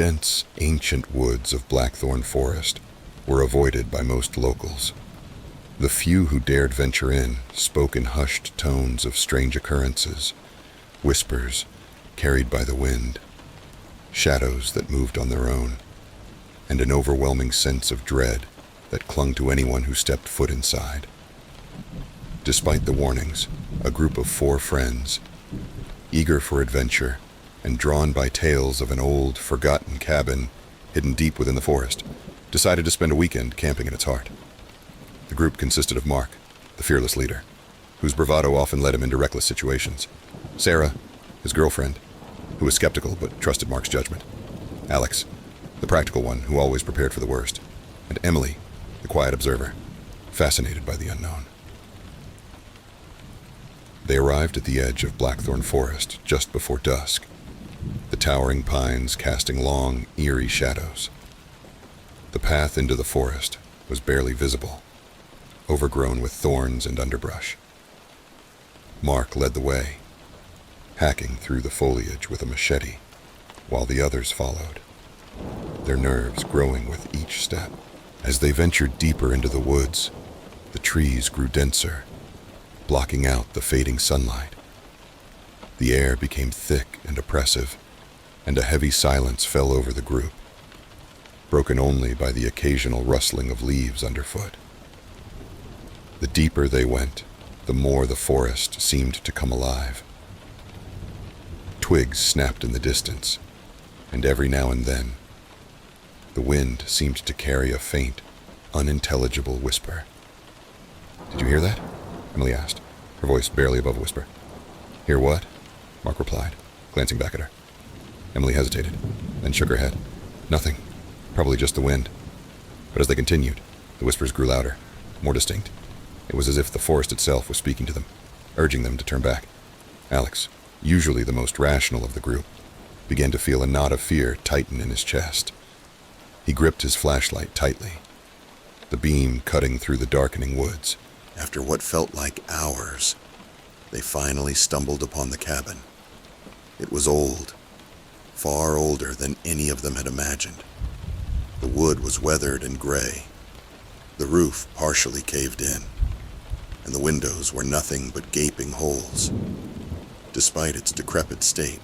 dense, ancient woods of Blackthorn Forest were avoided by most locals. The few who dared venture in spoke in hushed tones of strange occurrences, whispers carried by the wind, shadows that moved on their own, and an overwhelming sense of dread that clung to anyone who stepped foot inside. Despite the warnings, a group of 4 friends, eager for adventure and drawn by tales of an old, forgotten cabin hidden deep within the forest, decided to spend a weekend camping in its heart. The group consisted of Mark, the fearless leader, whose bravado often led him into reckless situations; Sarah, his girlfriend, who was skeptical but trusted Mark's judgment; Alex, the practical one who always prepared for the worst; and Emily, the quiet observer, fascinated by the unknown. They arrived at the edge of Blackthorn Forest just before dusk, the towering pines casting long, eerie shadows. The path into the forest was barely visible, overgrown with thorns and underbrush. Mark led the way, hacking through the foliage with a machete, while the others followed, their nerves growing with each step. As they ventured deeper into the woods, the trees grew denser, blocking out the fading sunlight. The air became thick and oppressive, and a heavy silence fell over the group, broken only by the occasional rustling of leaves underfoot. The deeper they went, the more the forest seemed to come alive. Twigs snapped in the distance, and every now and then, the wind seemed to carry a faint, unintelligible whisper. "Did you hear that?" Emily asked, her voice barely above a whisper. "Hear what?" Mark replied, glancing back at her. Emily hesitated, then shook her head. "Nothing. Probably just the wind." But as they continued, the whispers grew louder, more distinct. It was as if the forest itself was speaking to them, urging them to turn back. Alex, usually the most rational of the group, began to feel a knot of fear tighten in his chest. He gripped his flashlight tightly, the beam cutting through the darkening woods. After what felt like hours, they finally stumbled upon the cabin. It was old, far older than any of them had imagined. The wood was weathered and gray, the roof partially caved in, and the windows were nothing but gaping holes. Despite its decrepit state,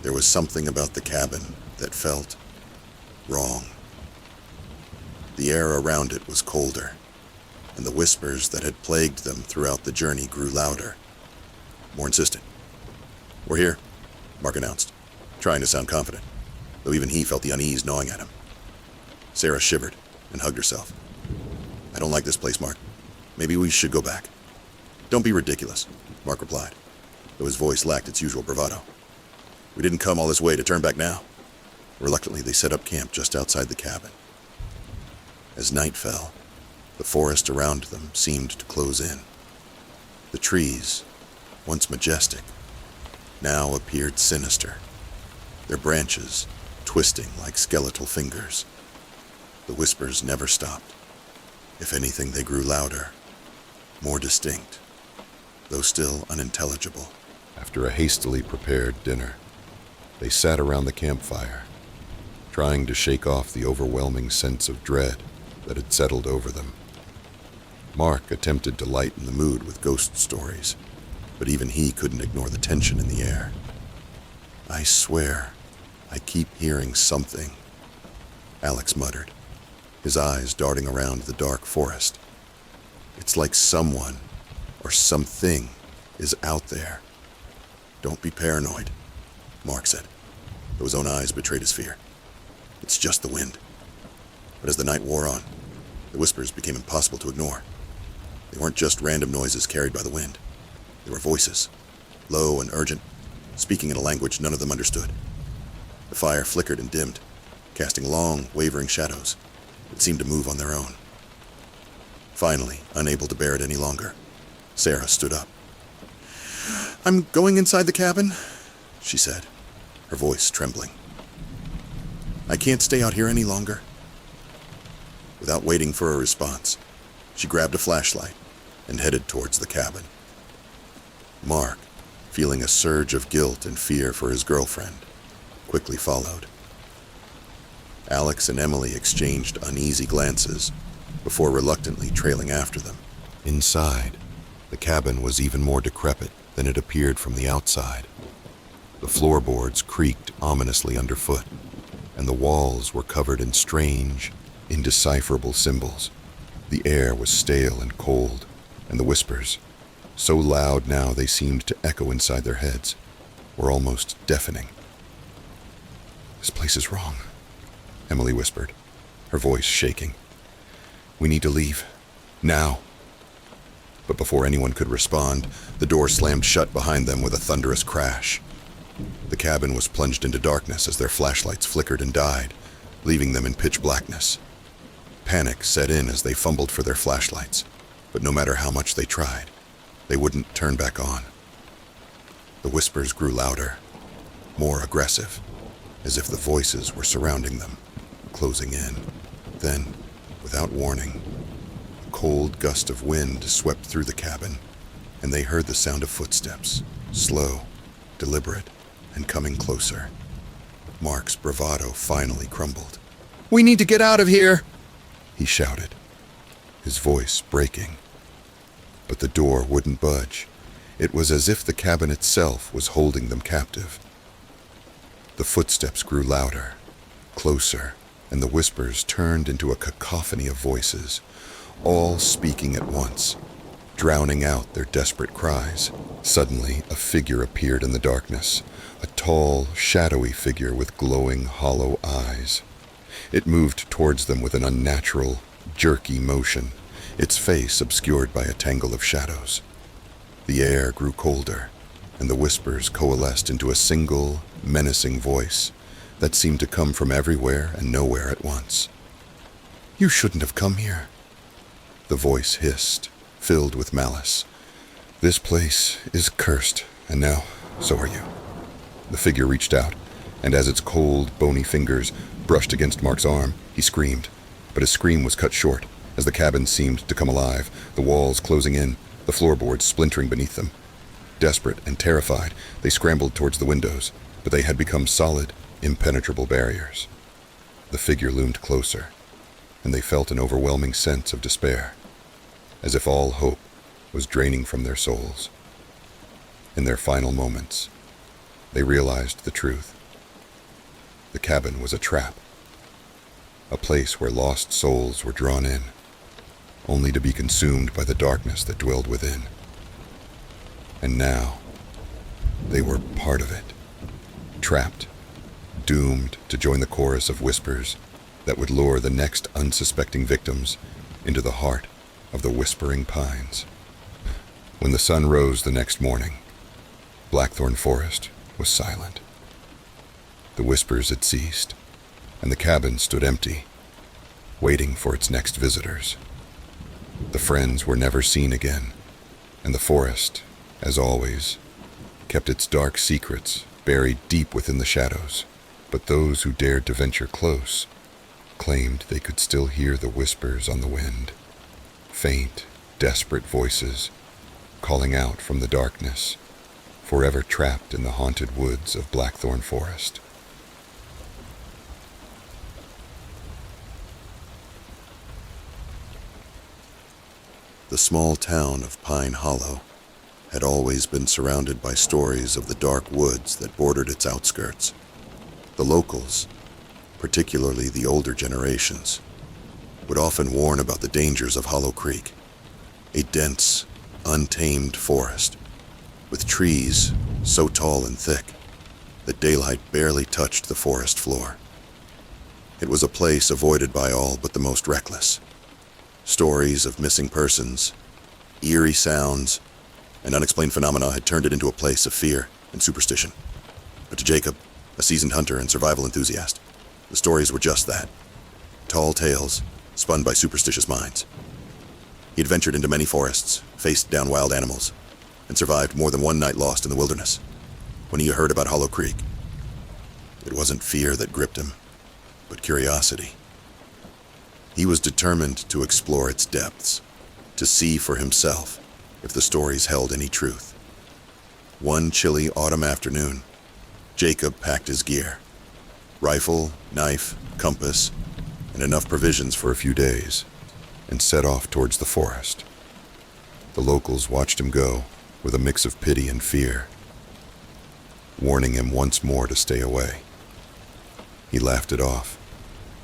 there was something about the cabin that felt wrong. The air around it was colder, and the whispers that had plagued them throughout the journey grew louder, more insistent. "We're here," Mark announced, trying to sound confident, though even he felt the unease gnawing at him. Sarah shivered and hugged herself. "I don't like this place, Mark. Maybe we should go back." "Don't be ridiculous," Mark replied, though his voice lacked its usual bravado. "We didn't come all this way to turn back now." Reluctantly, they set up camp just outside the cabin. As night fell, the forest around them seemed to close in. The trees, once majestic, now appeared sinister, their branches twisting like skeletal fingers. The whispers never stopped. If anything, they grew louder, more distinct, though still unintelligible. After a hastily prepared dinner, they sat around the campfire, trying to shake off the overwhelming sense of dread that had settled over them. Mark attempted to lighten the mood with ghost stories, but even he couldn't ignore the tension in the air. "I swear, I keep hearing something," Alex muttered, his eyes darting around the dark forest. "It's like someone or something is out there." "Don't be paranoid," Mark said, though his own eyes betrayed his fear. "It's just the wind." But as the night wore on, the whispers became impossible to ignore. They weren't just random noises carried by the wind. They were voices, low and urgent, speaking in a language none of them understood. The fire flickered and dimmed, casting long, wavering shadows that seemed to move on their own. Finally, unable to bear it any longer, Sarah stood up. "I'm going inside the cabin," she said, her voice trembling. "I can't stay out here any longer." Without waiting for a response, she grabbed a flashlight and headed towards the cabin. Mark, feeling a surge of guilt and fear for his girlfriend, quickly followed. Alex and Emily exchanged uneasy glances before reluctantly trailing after them. Inside, the cabin was even more decrepit than it appeared from the outside. The floorboards creaked ominously underfoot, and the walls were covered in strange, indecipherable symbols. The air was stale and cold, and the whispers, so loud now they seemed to echo inside their heads, were almost deafening. "This place is wrong," Emily whispered, her voice shaking. "We need to leave. Now." But before anyone could respond, the door slammed shut behind them with a thunderous crash. The cabin was plunged into darkness as their flashlights flickered and died, leaving them in pitch blackness. Panic set in as they fumbled for their flashlights, but no matter how much they tried, they wouldn't turn back on. The whispers grew louder, more aggressive, as if the voices were surrounding them, closing in. Then, without warning, a cold gust of wind swept through the cabin, and they heard the sound of footsteps, slow, deliberate, and coming closer. Mark's bravado finally crumbled. "We need to get out of here!" he shouted, his voice breaking. But the door wouldn't budge. It was as if the cabin itself was holding them captive. The footsteps grew louder, closer, and the whispers turned into a cacophony of voices, all speaking at once, drowning out their desperate cries. Suddenly, a figure appeared in the darkness, a tall, shadowy figure with glowing, hollow eyes. It moved towards them with an unnatural, jerky motion, its face obscured by a tangle of shadows. The air grew colder, and the whispers coalesced into a single, menacing voice that seemed to come from everywhere and nowhere at once. "You shouldn't have come here," the voice hissed, filled with malice. "This place is cursed, and now so are you." The figure reached out, and as its cold, bony fingers brushed against Mark's arm, he screamed. But his scream was cut short, as the cabin seemed to come alive, the walls closing in, the floorboards splintering beneath them. Desperate and terrified, they scrambled towards the windows, but they had become solid, impenetrable barriers. The figure loomed closer, and they felt an overwhelming sense of despair, as if all hope was draining from their souls. In their final moments, they realized the truth. The cabin was a trap, a place where lost souls were drawn in, only to be consumed by the darkness that dwelled within. And now, they were part of it, trapped, doomed to join the chorus of whispers that would lure the next unsuspecting victims into the heart of the whispering pines. When the sun rose the next morning, Blackthorn Forest was silent. The whispers had ceased, and the cabin stood empty, waiting for its next visitors. The friends were never seen again, and the forest, as always, kept its dark secrets buried deep within the shadows. But those who dared to venture close claimed they could still hear the whispers on the wind, faint, desperate voices calling out from the darkness, forever trapped in the haunted woods of Blackthorn Forest. The small town of Pine Hollow had always been surrounded by stories of the dark woods that bordered its outskirts. The locals, particularly the older generations, would often warn about the dangers of Hollow Creek, a dense, untamed forest with trees so tall and thick that daylight barely touched the forest floor. It was a place avoided by all but the most reckless. Stories of missing persons, eerie sounds, and unexplained phenomena had turned it into a place of fear and superstition. But to Jacob, a seasoned hunter and survival enthusiast, the stories were just that, tall tales spun by superstitious minds. He had ventured into many forests, faced down wild animals, and survived more than one night lost in the wilderness. When he heard about Hollow Creek, it wasn't fear that gripped him, but curiosity. He was determined to explore its depths, to see for himself if the stories held any truth. One chilly autumn afternoon, Jacob packed his gear, Rifle, knife, compass, and enough provisions for a few days, and set off towards the forest. The locals watched him go with a mix of pity and fear, warning him once more to stay away. He laughed it off,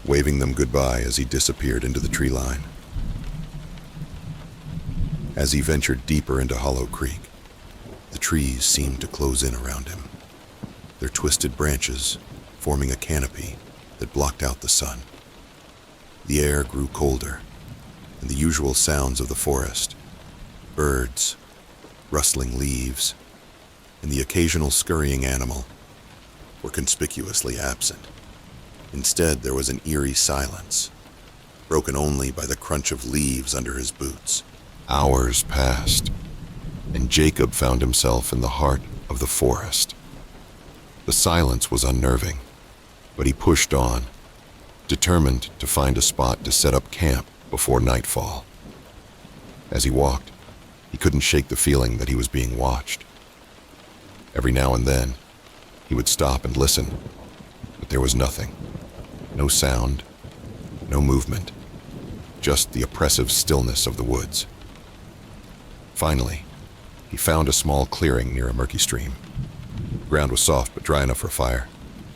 waving them goodbye as he disappeared into the tree line. As he ventured deeper into Hollow Creek, the trees seemed to close in around him, their twisted branches forming a canopy that blocked out the sun. The air grew colder, and the usual sounds of the forest, birds, rustling leaves, and the occasional scurrying animal, were conspicuously absent. Instead, there was an eerie silence, broken only by the crunch of leaves under his boots. Hours passed, and Jacob found himself in the heart of the forest. The silence was unnerving, but he pushed on, determined to find a spot to set up camp before nightfall. As he walked, he couldn't shake the feeling that he was being watched. Every now and then, he would stop and listen, but there was nothing. No sound, no movement, just the oppressive stillness of the woods. Finally, he found a small clearing near a murky stream. The ground was soft but dry enough for a fire,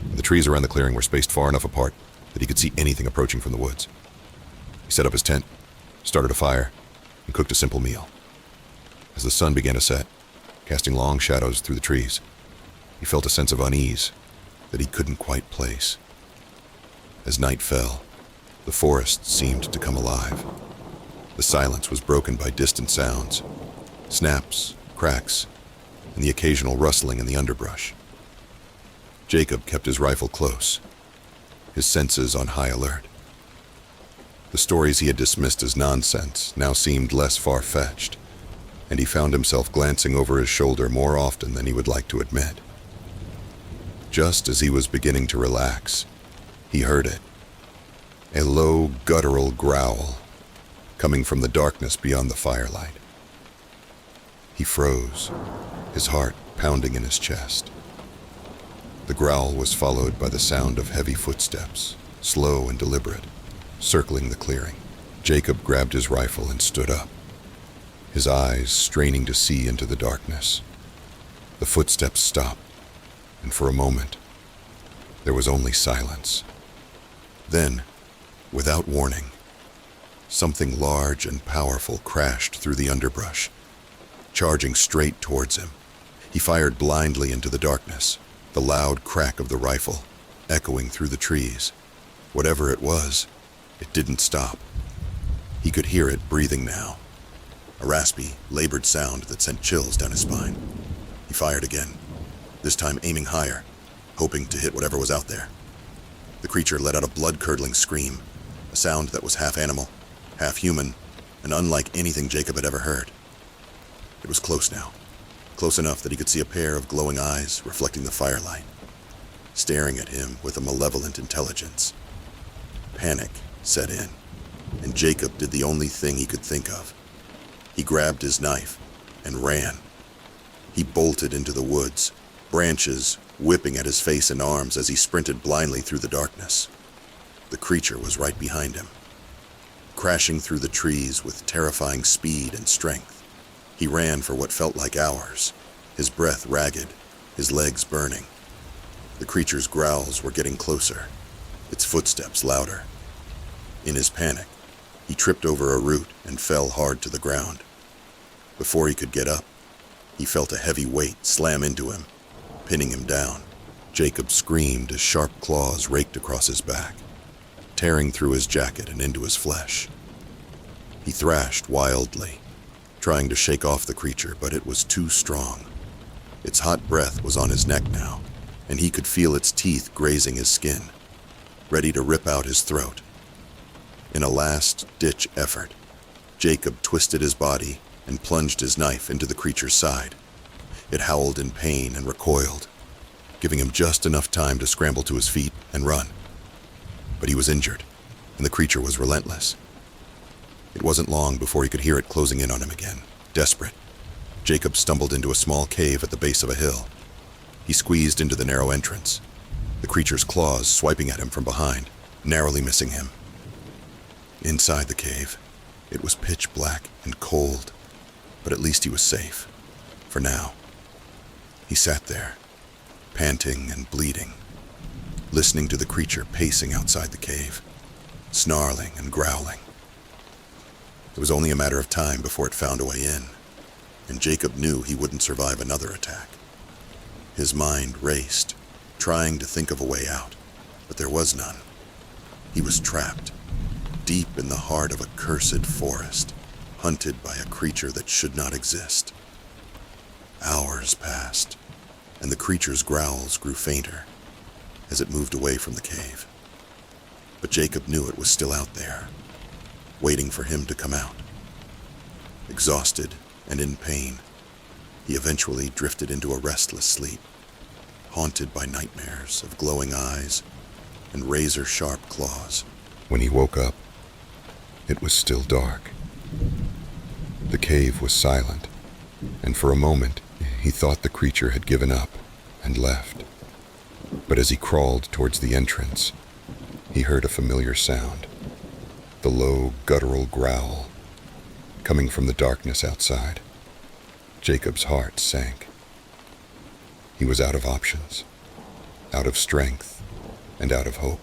and the trees around the clearing were spaced far enough apart that he could see anything approaching from the woods. He set up his tent, started a fire, and cooked a simple meal. As the sun began to set, casting long shadows through the trees, he felt a sense of unease that he couldn't quite place. As night fell, the forest seemed to come alive. The silence was broken by distant sounds, snaps, cracks, and the occasional rustling in the underbrush. Jacob kept his rifle close, his senses on high alert. The stories he had dismissed as nonsense now seemed less far-fetched, and he found himself glancing over his shoulder more often than he would like to admit. Just as he was beginning to relax, he heard it. A low, guttural growl coming from the darkness beyond the firelight. He froze, his heart pounding in his chest. The growl was followed by the sound of heavy footsteps, slow and deliberate, circling the clearing. Jacob grabbed his rifle and stood up, his eyes straining to see into the darkness. The footsteps stopped, and for a moment, there was only silence. Then, without warning, something large and powerful crashed through the underbrush, charging straight towards him. He fired blindly into the darkness, the loud crack of the rifle echoing through the trees. Whatever it was, it didn't stop. He could hear it breathing now, a raspy, labored sound that sent chills down his spine. He fired again, this time aiming higher, hoping to hit whatever was out there. The creature let out a blood-curdling scream, a sound that was half animal, half human, and unlike anything Jacob had ever heard. It was close now, close enough that he could see a pair of glowing eyes reflecting the firelight, staring at him with a malevolent intelligence. Panic set in, and Jacob did the only thing he could think of. He grabbed his knife and ran. He bolted into the woods, branches whipping at his face and arms as he sprinted blindly through the darkness. The creature was right behind him, crashing through the trees with terrifying speed and strength. He ran for what felt like hours, his breath ragged, his legs burning. The creature's growls were getting closer, its footsteps louder. In his panic, he tripped over a root and fell hard to the ground. Before he could get up, he felt a heavy weight slam into him, pinning him down. Jacob screamed as sharp claws raked across his back, tearing through his jacket and into his flesh. He thrashed wildly, trying to shake off the creature, but it was too strong. Its hot breath was on his neck now, and he could feel its teeth grazing his skin, ready to rip out his throat. In a last-ditch effort, Jacob twisted his body and plunged his knife into the creature's side. It howled in pain and recoiled, giving him just enough time to scramble to his feet and run. But he was injured, and the creature was relentless. It wasn't long before he could hear it closing in on him again. Desperate, Jacob stumbled into a small cave at the base of a hill. He squeezed into the narrow entrance. The the creature's claws swiping at him from behind, narrowly missing him. Inside the cave, it was pitch black and cold, but at least he was safe, for now. He sat there, panting and bleeding, listening to the creature pacing outside the cave, snarling and growling. It was only a matter of time before it found a way in, and Jacob knew he wouldn't survive another attack. His mind raced, trying to think of a way out, but there was none. He was trapped, deep in the heart of a cursed forest, hunted by a creature that should not exist. Hours passed, and the creature's growls grew fainter as it moved away from the cave. But Jacob knew it was still out there, waiting for him to come out. Exhausted and in pain, he eventually drifted into a restless sleep, haunted by nightmares of glowing eyes and razor-sharp claws. When he woke up, it was still dark. The cave was silent, and for a moment he thought the creature had given up and left. But as he crawled towards the entrance, he heard a familiar sound, the low, guttural growl, coming from the darkness outside. Jacob's heart sank. He was out of options, out of strength, and out of hope.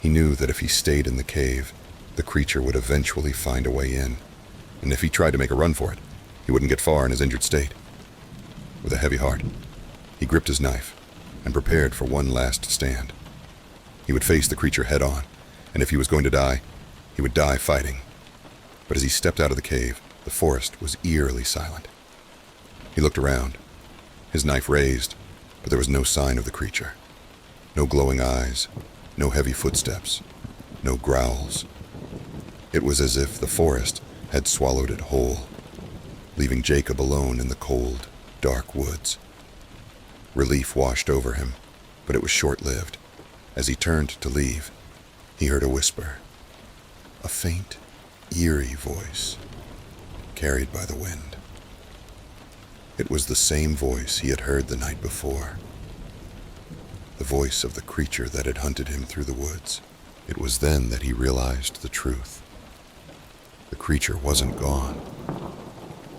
He knew that if he stayed in the cave, the creature would eventually find a way in, and if he tried to make a run for it, he wouldn't get far in his injured state. With a heavy heart, he gripped his knife and prepared for one last stand. He would face the creature head-on, and if he was going to die, he would die fighting. But as he stepped out of the cave, the forest was eerily silent. He looked around, his knife raised, but there was no sign of the creature. No glowing eyes, no heavy footsteps, no growls. It was as if the forest had swallowed it whole, leaving Jacob alone in the cold, dark woods. Relief washed over him, but it was short-lived. As he turned to leave, he heard a whisper, a faint, eerie voice, carried by the wind. It was the same voice he had heard the night before, the voice of the creature that had hunted him through the woods. It was then that he realized the truth. The creature wasn't gone.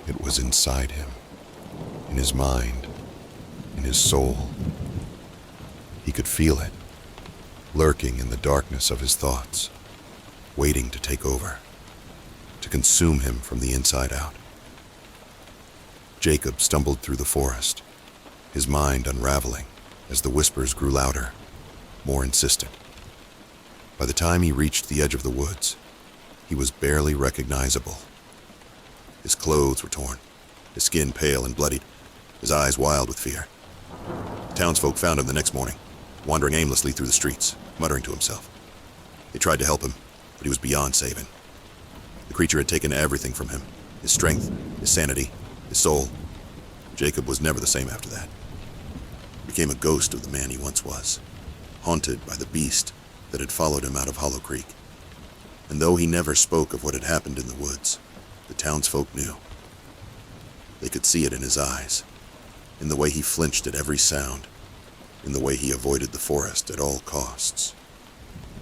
It was inside him, in his mind, in his soul. He could feel it, lurking in the darkness of his thoughts, waiting to take over, to consume him from the inside out. Jacob stumbled through the forest, his mind unraveling as the whispers grew louder, more insistent. By the time he reached the edge of the woods, he was barely recognizable. His clothes were torn, his skin pale and bloodied, his eyes wild with fear. The townsfolk found him the next morning, wandering aimlessly through the streets, muttering to himself. They tried to help him, but he was beyond saving. The creature had taken everything from him, his strength, his sanity, his soul. Jacob was never the same after that. He became a ghost of the man he once was, haunted by the beast that had followed him out of Hollow Creek. And though he never spoke of what had happened in the woods, the townsfolk knew. They could see it in his eyes, in the way he flinched at every sound, in the way he avoided the forest at all costs.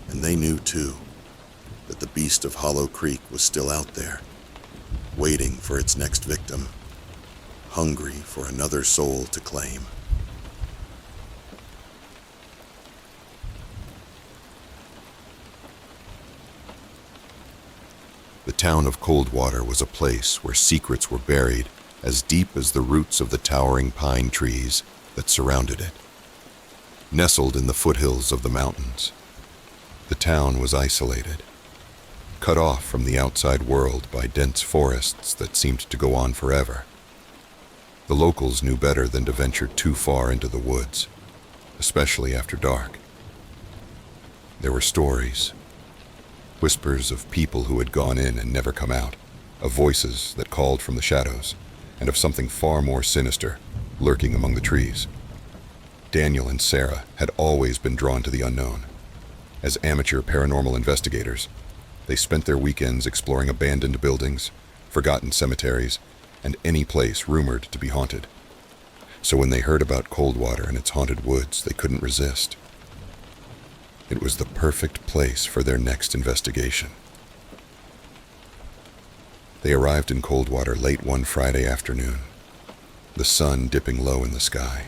And they knew, too, that the beast of Hollow Creek was still out there, waiting for its next victim, hungry for another soul to claim. The town of Coldwater was a place where secrets were buried as deep as the roots of the towering pine trees that surrounded it. Nestled in the foothills of the mountains, the town was isolated, cut off from the outside world by dense forests that seemed to go on forever. The locals knew better than to venture too far into the woods, especially after dark. There were stories, whispers of people who had gone in and never come out, of voices that called from the shadows, and of something far more sinister lurking among the trees. Daniel and Sarah had always been drawn to the unknown. As amateur paranormal investigators, they spent their weekends exploring abandoned buildings, forgotten cemeteries, and any place rumored to be haunted. So when they heard about Coldwater and its haunted woods, they couldn't resist. It was the perfect place for their next investigation. They arrived in Coldwater late one Friday afternoon, the sun dipping low in the sky,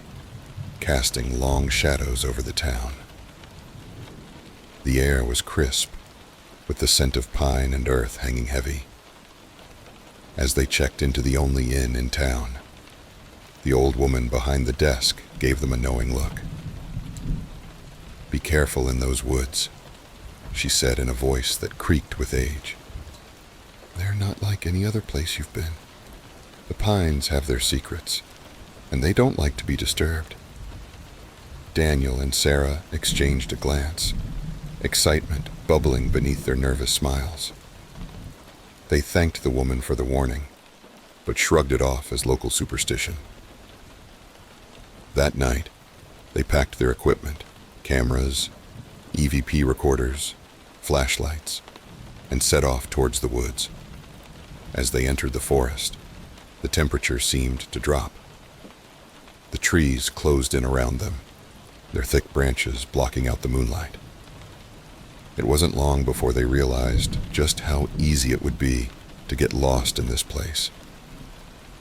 casting long shadows over the town. The air was crisp, with the scent of pine and earth hanging heavy. As they checked into the only inn in town, the old woman behind the desk gave them a knowing look. "Be careful in those woods," she said in a voice that creaked with age. "They're not like any other place you've been. The pines have their secrets, and they don't like to be disturbed." Daniel and Sarah exchanged a glance, excitement bubbling beneath their nervous smiles. They thanked the woman for the warning, but shrugged it off as local superstition. That night, they packed their equipment, cameras, EVP recorders, flashlights, and set off towards the woods. As they entered the forest, the temperature seemed to drop. The trees closed in around them, their thick branches blocking out the moonlight. It wasn't long before they realized just how easy it would be to get lost in this place.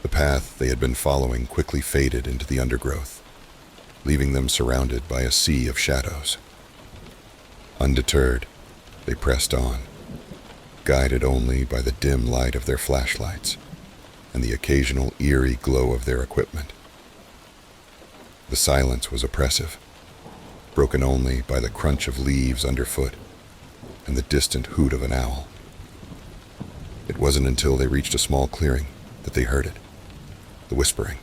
The path they had been following quickly faded into the undergrowth, leaving them surrounded by a sea of shadows. Undeterred, they pressed on, guided only by the dim light of their flashlights and the occasional eerie glow of their equipment. The silence was oppressive, broken only by the crunch of leaves underfoot and the distant hoot of an owl. It wasn't until they reached a small clearing that they heard it, the whispering.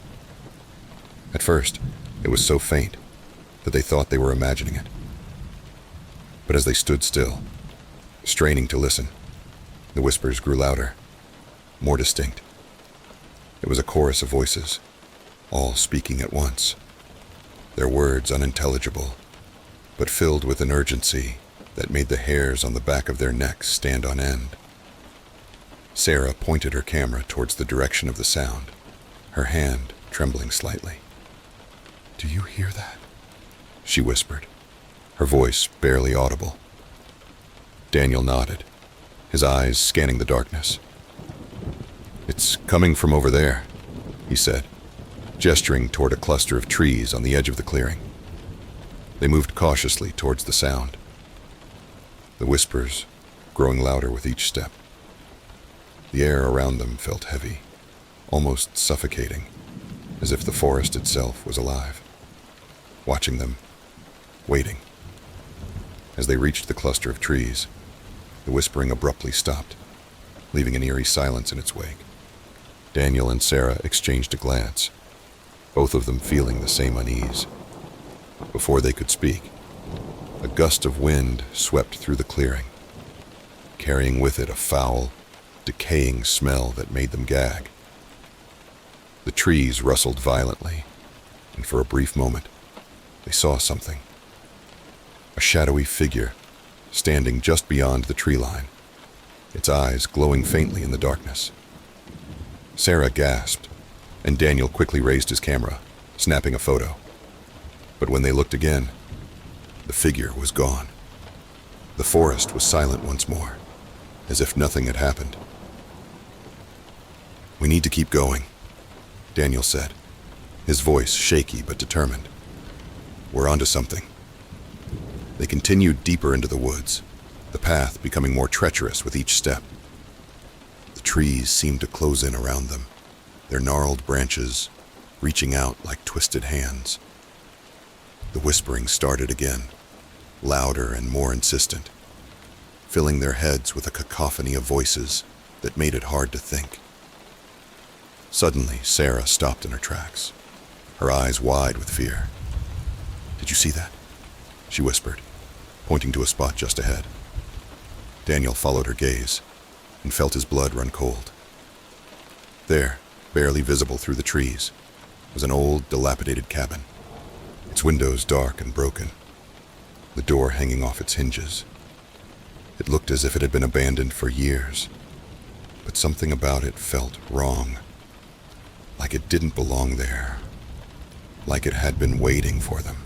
At first, it was so faint that they thought they were imagining it. But as they stood still, straining to listen, the whispers grew louder, more distinct. It was a chorus of voices, all speaking at once, their words unintelligible, but filled with an urgency that made the hairs on the back of their necks stand on end. Sarah pointed her camera towards the direction of the sound, her hand trembling slightly. "Do you hear that?" she whispered, her voice barely audible. Daniel nodded, his eyes scanning the darkness. "It's coming from over there," he said, gesturing toward a cluster of trees on the edge of the clearing. They moved cautiously towards the sound, the whispers growing louder with each step. The air around them felt heavy, almost suffocating, as if the forest itself was alive, watching them, waiting. As they reached the cluster of trees, the whispering abruptly stopped, leaving an eerie silence in its wake. Daniel and Sarah exchanged a glance, both of them feeling the same unease. Before they could speak, a gust of wind swept through the clearing, carrying with it a foul, decaying smell that made them gag. The trees rustled violently, and for a brief moment, they saw something. A shadowy figure standing just beyond the tree line, its eyes glowing faintly in the darkness. Sarah gasped, and Daniel quickly raised his camera, snapping a photo. But when they looked again, the figure was gone. The forest was silent once more, as if nothing had happened. "We need to keep going," Daniel said, his voice shaky but determined. "We're onto something." They continued deeper into the woods, the path becoming more treacherous with each step. The trees seemed to close in around them, their gnarled branches reaching out like twisted hands. The whispering started again, louder and more insistent, filling their heads with a cacophony of voices that made it hard to think. Suddenly, Sarah stopped in her tracks, her eyes wide with fear. "Did you see that?" she whispered, pointing to a spot just ahead. Daniel followed her gaze and felt his blood run cold. There, barely visible through the trees, was an old, dilapidated cabin, its windows dark and broken, the door hanging off its hinges. It looked as if it had been abandoned for years, but something about it felt wrong, like it didn't belong there. like it had been waiting for them.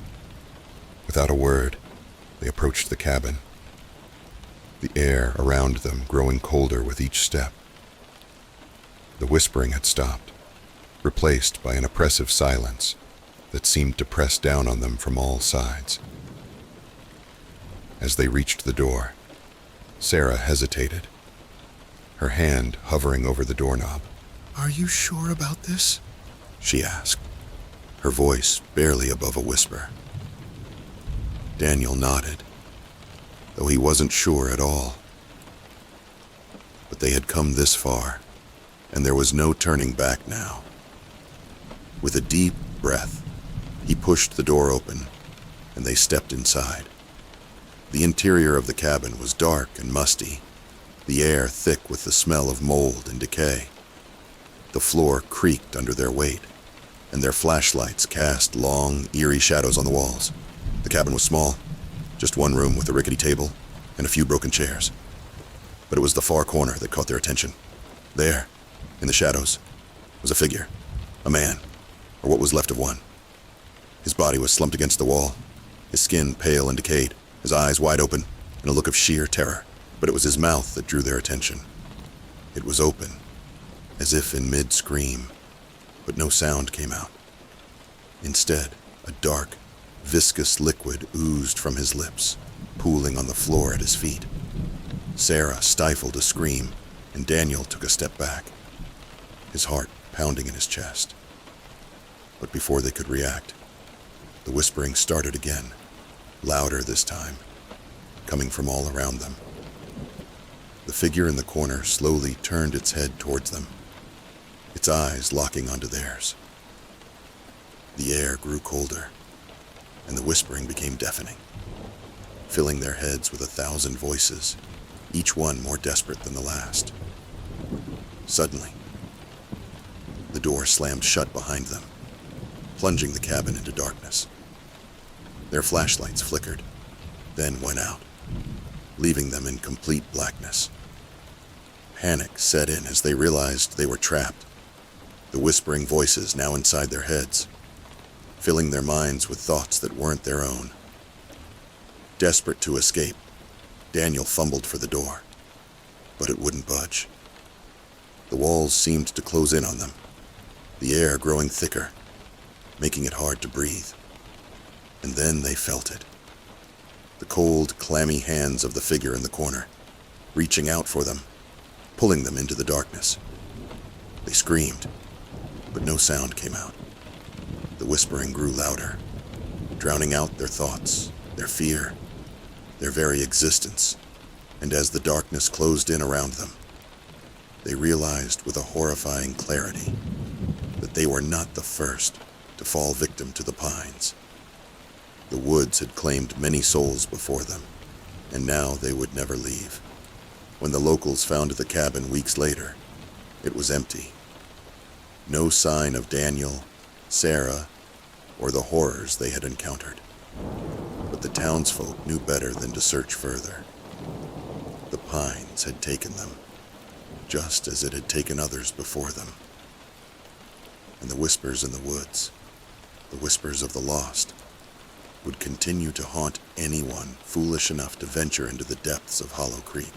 Without a word, they approached the cabin, the air around them growing colder with each step. The whispering had stopped, replaced by an oppressive silence that seemed to press down on them from all sides. As they reached the door, Sarah hesitated, her hand hovering over the doorknob. "Are you sure about this?" she asked, her voice barely above a whisper. Daniel nodded, though he wasn't sure at all. But they had come this far, and there was no turning back now. With a deep breath, he pushed the door open, and they stepped inside. The interior of the cabin was dark and musty, the air thick with the smell of mold and decay. The floor creaked under their weight, and their flashlights cast long, eerie shadows on the walls. The cabin was small, just one room with a rickety table and a few broken chairs. But it was the far corner that caught their attention. There, in the shadows, was a figure, a man, or what was left of one. His body was slumped against the wall, his skin pale and decayed, his eyes wide open in a look of sheer terror. But it was his mouth that drew their attention. It was open, as if in mid-scream, but no sound came out. Instead, a dark, viscous liquid oozed from his lips, pooling on the floor at his feet. Sarah stifled a scream, and Daniel took a step back, his heart pounding in his chest. But before they could react, the whispering started again, louder this time, coming from all around them. The figure in the corner slowly turned its head towards them, its eyes locking onto theirs. The air grew colder, and the whispering became deafening, filling their heads with 1,000 voices, each one more desperate than the last. Suddenly, the door slammed shut behind them, plunging the cabin into darkness. Their flashlights flickered, then went out, leaving them in complete blackness. Panic set in as they realized they were trapped, the whispering voices now inside their heads, filling their minds with thoughts that weren't their own. Desperate to escape, Daniel fumbled for the door, but it wouldn't budge. The walls seemed to close in on them, the air growing thicker, making it hard to breathe. And then they felt it. The cold, clammy hands of the figure in the corner, reaching out for them, pulling them into the darkness. They screamed, but no sound came out. The whispering grew louder, drowning out their thoughts, their fear, their very existence. And as the darkness closed in around them, they realized with a horrifying clarity that they were not the first to fall victim to the pines. The woods had claimed many souls before them, and now they would never leave. When the locals found the cabin weeks later, it was empty. No sign of Daniel, Sarah, or the horrors they had encountered. But the townsfolk knew better than to search further. The pines had taken them, just as it had taken others before them. And the whispers in the woods, the whispers of the lost, would continue to haunt anyone foolish enough to venture into the depths of Hollow Creek.